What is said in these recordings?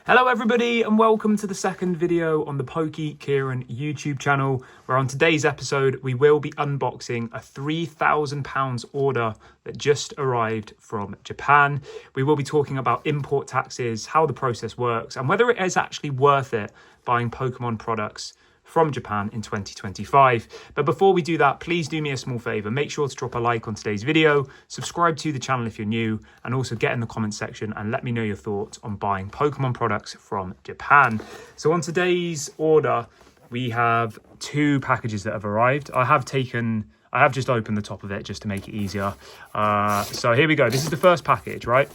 Hello everybody and welcome to the second video on the Pokey Kieran YouTube channel, where on today's episode we will be unboxing a £3,000 order that just arrived from Japan. We will be talking about import taxes, how the process works, and whether it is actually worth it buying Pokemon products from Japan in 2025. But before we do that, please do me a small favor. Make sure to drop a like on today's video, subscribe to the channel if you're new, and also get in the comment section and let me know your thoughts on buying Pokemon products from Japan. So on today's order, we have two packages that have arrived. I have just opened the top of it just to make it easier. So here we go. This is the first package, right?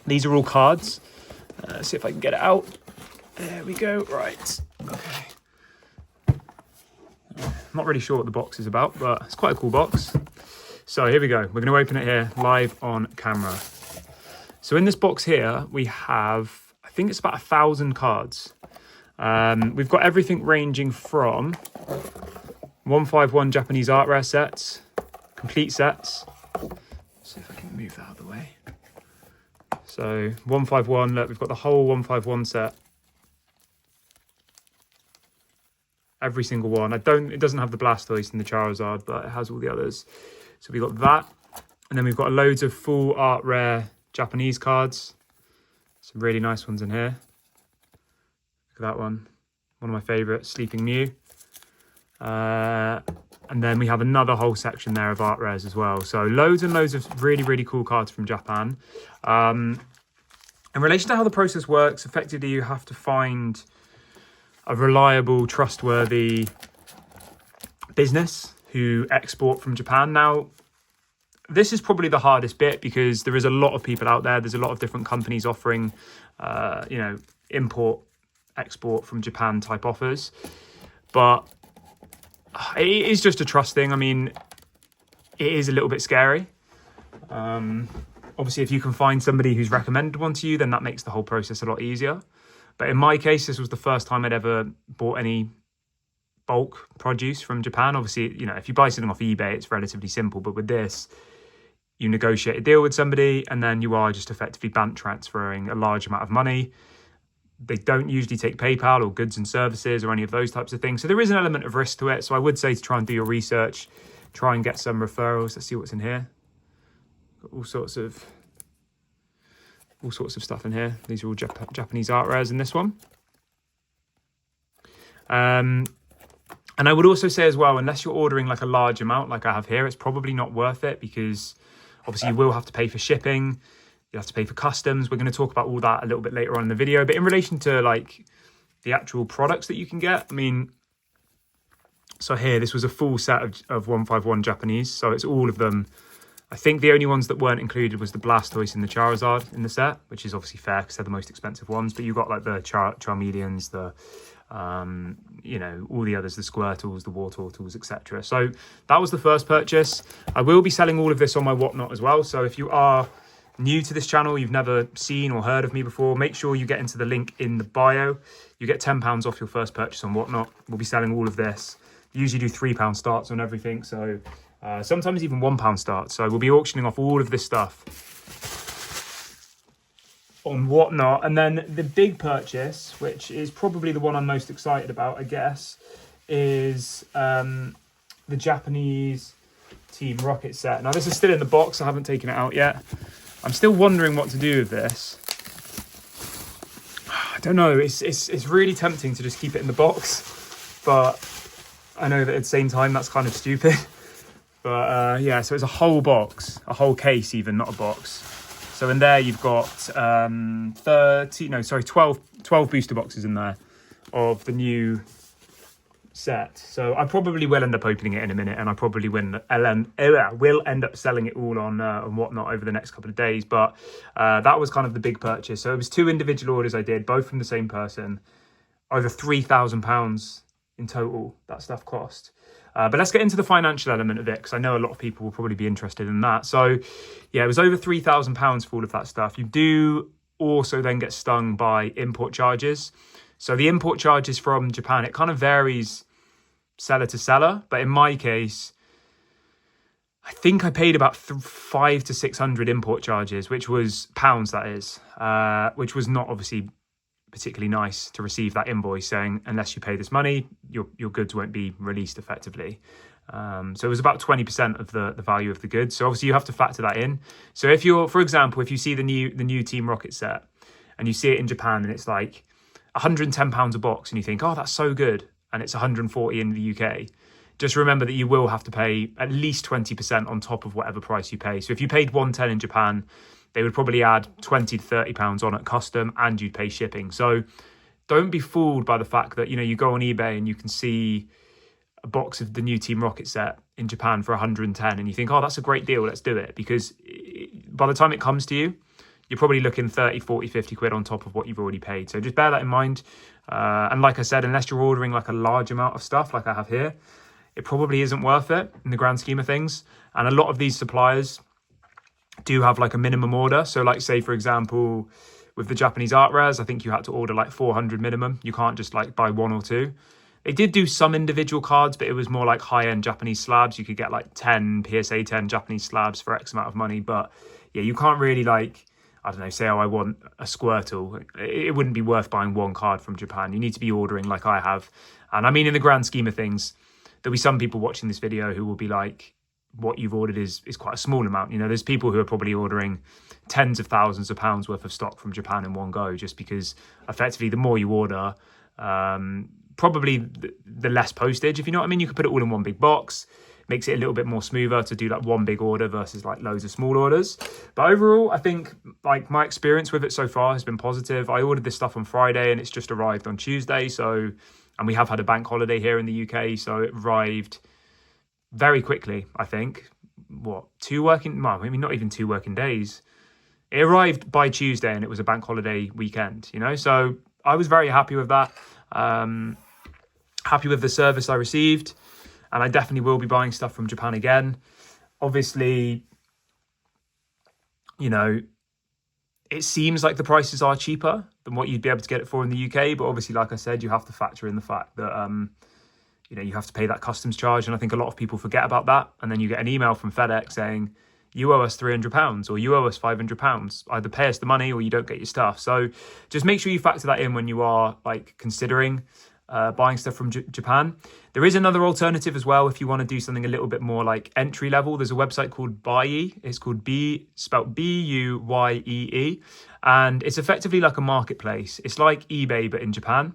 These are all cards. See if I can get it out. There we go. Right. Okay. I'm not really sure what the box is about, but it's quite a cool box. So here we go. We're going to open it here live on camera. So in this box here, we have, I think it's about 1,000 cards. We've got everything ranging from 151 Japanese art rare sets, complete sets. Let's see if I can move that out of the way. So 151, look, we've got the whole 151 set. Every single one. It doesn't have the Blastoise and the Charizard, but it has all the others. So we got that. And then we've got loads of full art rare Japanese cards. Some really nice ones in here. Look at that one. One of my favourites, Sleeping Mew. And then we have another whole section there of art rares as well. So loads and loads of really, really cool cards from Japan. In relation to how the process works, effectively you have to find a reliable, trustworthy business who export from Japan. Now, this is probably the hardest bit because there is a lot of people out there. There's a lot of different companies offering, import, export from Japan type offers. But it is just a trust thing. I mean, it is a little bit scary. Obviously, if you can find somebody who's recommended one to you, then that makes the whole process a lot easier. But in my case, this was the first time I'd ever bought any bulk produce from Japan. Obviously, if you buy something off eBay, it's relatively simple. But with this, you negotiate a deal with somebody and then you are just effectively bank transferring a large amount of money. They don't usually take PayPal or goods and services or any of those types of things. So there is an element of risk to it. So I would say to try and do your research, try and get some referrals. Let's see what's in here. Got all sorts of stuff in here. These are all Japanese art rares in this one. And I would also say as well, unless you're ordering like a large amount like I have here, it's probably not worth it because obviously you will have to pay for shipping. You have to pay for customs. We're going to talk about all that a little bit later on in the video. But in relation to like the actual products that you can get, I mean, so here, this was a full set of 151 Japanese. So it's all of them. I think the only ones that weren't included was the Blastoise and the Charizard in the set, which is obviously fair because they're the most expensive ones. But you got like the Charmeleons, the, all the others, the Squirtles, the Wartortles, etc. So that was the first purchase. I will be selling all of this on my Whatnot as well. So if you are new to this channel, you've never seen or heard of me before, make sure you get into the link in the bio. You get £10 off your first purchase on Whatnot. We'll be selling all of this. Usually do £3 starts on everything. So sometimes even £1 starts. So we'll be auctioning off all of this stuff on Whatnot. And then the big purchase, which is probably the one I'm most excited about, I guess, is the Japanese Team Rocket set. Now this is still in the box. I haven't taken it out yet. I'm still wondering what to do with this. I don't know. It's really tempting to just keep it in the box, but I know that at the same time that's kind of stupid. But yeah, so it's a whole box, a whole case even, not a box. So in there you've got 12 booster boxes in there of the new set. So I probably will end up opening it in a minute, and I probably will end up selling it all on Whatnot over the next couple of days. But that was kind of the big purchase. So it was 2 individual orders I did, both from the same person. Over £3,000 in total that stuff cost. But let's get into the financial element of it, because I know a lot of people will probably be interested in that. So yeah, it was over £3,000 for all of that stuff. You do also then get stung by import charges. So the import charges from Japan, it kind of varies seller to seller. But in my case, I think I paid about 500 to 600 import charges, which was pounds, that is, which was not obviously particularly nice to receive that invoice saying, unless you pay this money, your goods won't be released effectively. So it was about 20% of the value of the goods. So obviously you have to factor that in. So if you're, for example, if you see the new Team Rocket set and you see it in Japan and it's like £110 a box and you think, oh, that's so good, and it's 140 in the UK, just remember that you will have to pay at least 20% on top of whatever price you pay. So if you paid 110 in Japan, they would probably add 20 to 30 pounds on at custom, and you'd pay shipping. So don't be fooled by the fact that, you go on eBay and you can see a box of the new Team Rocket set in Japan for 110 and you think, oh, that's a great deal, let's do it. Because by the time it comes to you, you're probably looking 30, 40, 50 quid on top of what you've already paid. So just bear that in mind. And like I said, unless you're ordering like a large amount of stuff like I have here, it probably isn't worth it in the grand scheme of things. And a lot of these suppliers do have like a minimum order. So like, say, for example, with the Japanese art rares, I think you had to order like 400 minimum. You can't just like buy one or two. They did do some individual cards, but it was more like high-end Japanese slabs. You could get like 10 PSA 10 Japanese slabs for X amount of money. But yeah, you can't really like, I don't know, say, oh, I want a Squirtle. It wouldn't be worth buying one card from Japan. You need to be ordering like I have. And I mean, in the grand scheme of things, there'll be some people watching this video who will be like, what you've ordered is quite a small amount. There's people who are probably ordering tens of thousands of pounds worth of stock from Japan in one go, just because effectively the more you order, probably the less postage, if you know what I mean. You could put it all in one big box. Makes it a little bit more smoother to do like one big order versus like loads of small orders. But overall, I think like my experience with it so far has been positive. I ordered this stuff on Friday and it's just arrived on Tuesday. And we have had a bank holiday here in the UK, so it arrived very quickly, I think. Not even 2 working days. It arrived by Tuesday and it was a bank holiday weekend, So I was very happy with that. Happy with the service I received. And I definitely will be buying stuff from Japan again. Obviously, it seems like the prices are cheaper than what you'd be able to get it for in the UK. But obviously, like I said, you have to factor in the fact that, you have to pay that customs charge. And I think a lot of people forget about that. And then you get an email from FedEx saying, you owe us £300 or you owe us £500. Either pay us the money or you don't get your stuff. So just make sure you factor that in when you are like considering buying stuff from Japan. There is another alternative as well if you want to do something a little bit more like entry level. There's a website called Buyee. It's called spelled Buyee, and it's effectively like a marketplace. It's like eBay but in Japan,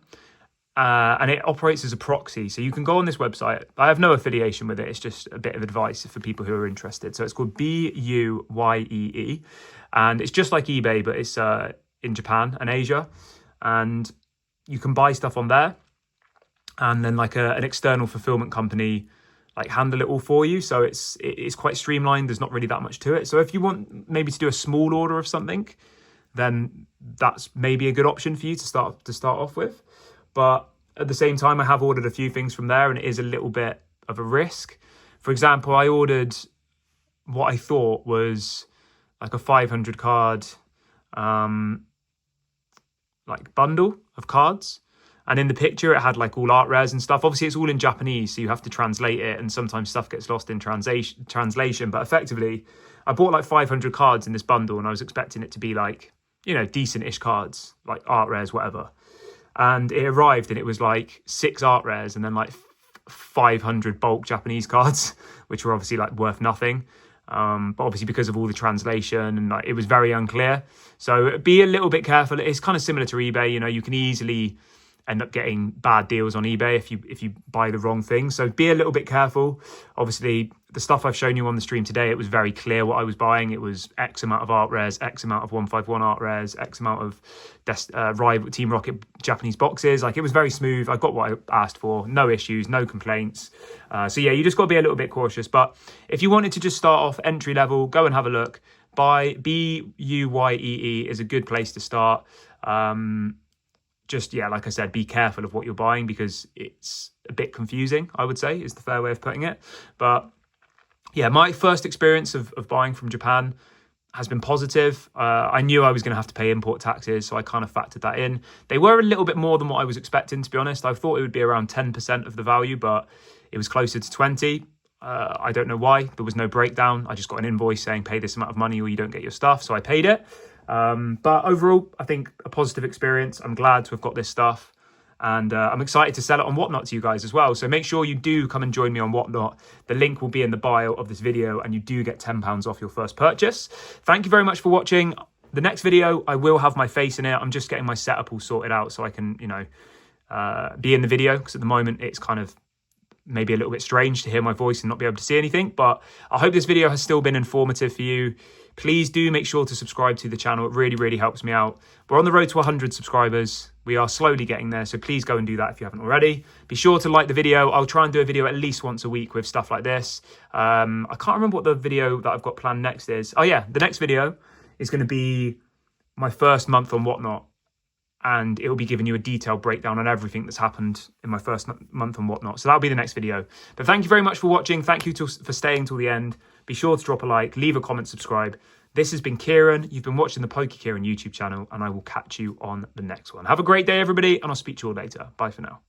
and it operates as a proxy. So you can go on this website. I have no affiliation with it. It's just a bit of advice for people who are interested. So it's called Buyee, and it's just like eBay but it's in Japan and Asia, and you can buy stuff on there. And then like an external fulfillment company like handle it all for you. So it's quite streamlined. There's not really that much to it. So if you want maybe to do a small order of something, then that's maybe a good option for you to start off with. But at the same time, I have ordered a few things from there and it is a little bit of a risk. For example, I ordered what I thought was like a 500 card like bundle of cards. And in the picture, it had like all art rares and stuff. Obviously, it's all in Japanese, so you have to translate it. And sometimes stuff gets lost in translation. But effectively, I bought like 500 cards in this bundle and I was expecting it to be like, decent-ish cards, like art rares, whatever. And it arrived and it was like 6 art rares and then like 500 bulk Japanese cards, which were obviously like worth nothing. But obviously because of all the translation and like, it was very unclear. So be a little bit careful. It's kind of similar to eBay. You can easily end up getting bad deals on eBay if you buy the wrong thing. So be a little bit careful. Obviously, the stuff I've shown you on the stream today, it was very clear what I was buying. It was X amount of art rares, X amount of 151 art rares, X amount of rival Team Rocket Japanese boxes. Like, it was very smooth. I got what I asked for. No issues, no complaints. So yeah, you just got to be a little bit cautious. But if you wanted to just start off entry level, go and have a look. Buyee is a good place to start. Just, yeah, like I said, be careful of what you're buying because it's a bit confusing, I would say, is the fair way of putting it. But yeah, my first experience of buying from Japan has been positive. I knew I was going to have to pay import taxes, so I kind of factored that in. They were a little bit more than what I was expecting, to be honest. I thought it would be around 10% of the value, but it was closer to 20. I don't know why. There was no breakdown. I just got an invoice saying pay this amount of money or you don't get your stuff. So I paid it. But overall, I think a positive experience. I'm glad to have got this stuff. And I'm excited to sell it on Whatnot to you guys as well. So make sure you do come and join me on Whatnot. The link will be in the bio of this video, and you do get £10 off your first purchase. Thank you very much for watching. The next video, I will have my face in it. I'm just getting my setup all sorted out so I can, be in the video, because at the moment it's kind of maybe a little bit strange to hear my voice and not be able to see anything. But I hope this video has still been informative for you. Please do make sure to subscribe to the channel. It really, really helps me out. We're on the road to 100 subscribers. We are slowly getting there, so please go and do that if you haven't already. Be sure to like the video. I'll try and do a video at least once a week with stuff like this. I can't remember what the video that I've got planned next is. Oh yeah, the next video is going to be my first month on Whatnot, and it will be giving you a detailed breakdown on everything that's happened in my first month on Whatnot. So that'll be the next video. But thank you very much for watching. Thank you for staying till the end. Be sure to drop a like, leave a comment, subscribe. This has been Kieran. You've been watching the PokeKieran YouTube channel, and I will catch you on the next one. Have a great day, everybody, and I'll speak to you all later. Bye for now.